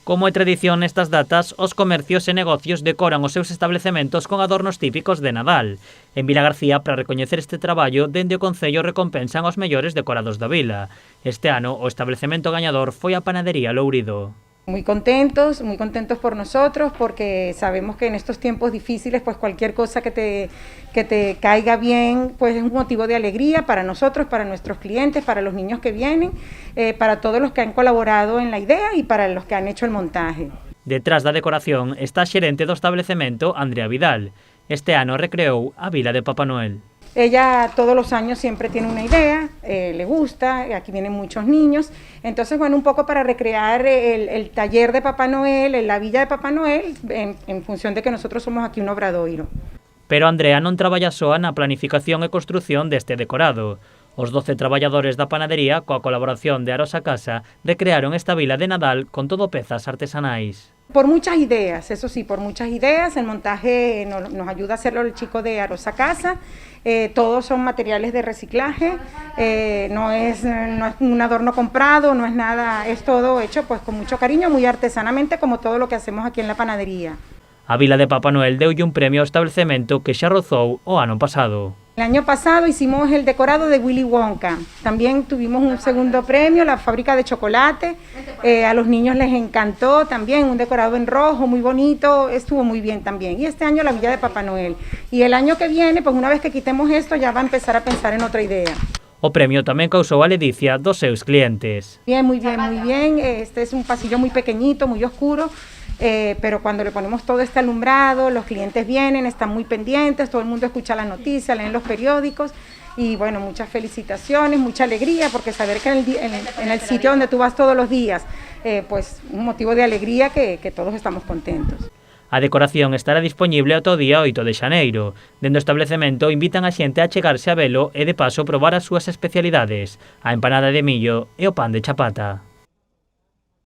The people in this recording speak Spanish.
Como é tradición nestas datas, os comercios e negocios decoran os seus establecementos con adornos típicos de Nadal. En Vilagarcía, para recoñecer este traballo, dende o Concello recompensan os mellores decorados da vila. Este ano, o establecemento gañador foi a Panadería Lourido. Muy contentos por nosotros, porque sabemos que en estos tiempos difíciles, pues cualquier cosa que te caiga bien, pues es un motivo de alegría para nosotros, para nuestros clientes, para los niños que vienen, para todos los que han colaborado en la idea y para los que han hecho el montaje. Detrás da decoración está a xerente do establecemento, Andrea Vidal. Este ano recreou a Vila de Papá Noel. Ella todos los años siempre tiene una idea, le gusta, aquí vienen muchos niños, entonces bueno, un poco para recrear el taller de Papá Noel, la villa de Papá Noel, en función de que nosotros somos aquí un obradoiro. Pero Andrea non traballa soa na planificación e construción deste decorado. Os 12 traballadores da panadería, coa colaboración de Arosa Casa, recrearon esta vila de Nadal con todo pezas artesanais. Por muchas ideas, eso sí, por muchas ideas. El montaje nos ayuda a hacerlo el chico de Arosa Casa. Todos son materiales de reciclaje, no es un adorno comprado, no es nada, es todo hecho pues con mucho cariño, muy artesanamente, como todo lo que hacemos aquí en la panadería. A Vila de Papá Noel deulle un premio ao establecemento que xa rozou o ano pasado. El año pasado hicimos el decorado de Willy Wonka, también tuvimos un segundo premio, la fábrica de chocolate, a los niños les encantó también, un decorado en rojo muy bonito, estuvo muy bien también. Y este año la Villa de Papá Noel. Y el año que viene, pues una vez que quitemos esto, ya va a empezar a pensar en otra idea. O premio tamén causou a ledicia dos seus clientes. Bien, muy bien, muy bien. Este es un pasillo muy pequeñito, muy oscuro, pero cuando le ponemos todo este alumbrado, los clientes vienen, están muy pendientes, todo el mundo escucha la noticia, leen los periódicos y bueno, muchas felicitaciones, mucha alegría, porque saber que en el sitio donde tú vas todos los días, pues un motivo de alegría que todos estamos contentos. A decoración estará disponible ata o día 8 de xaneiro. Dende o establecemento invitan a xente a chegarse a velo e de paso probar as súas especialidades, a empanada de millo e o pan de chapata.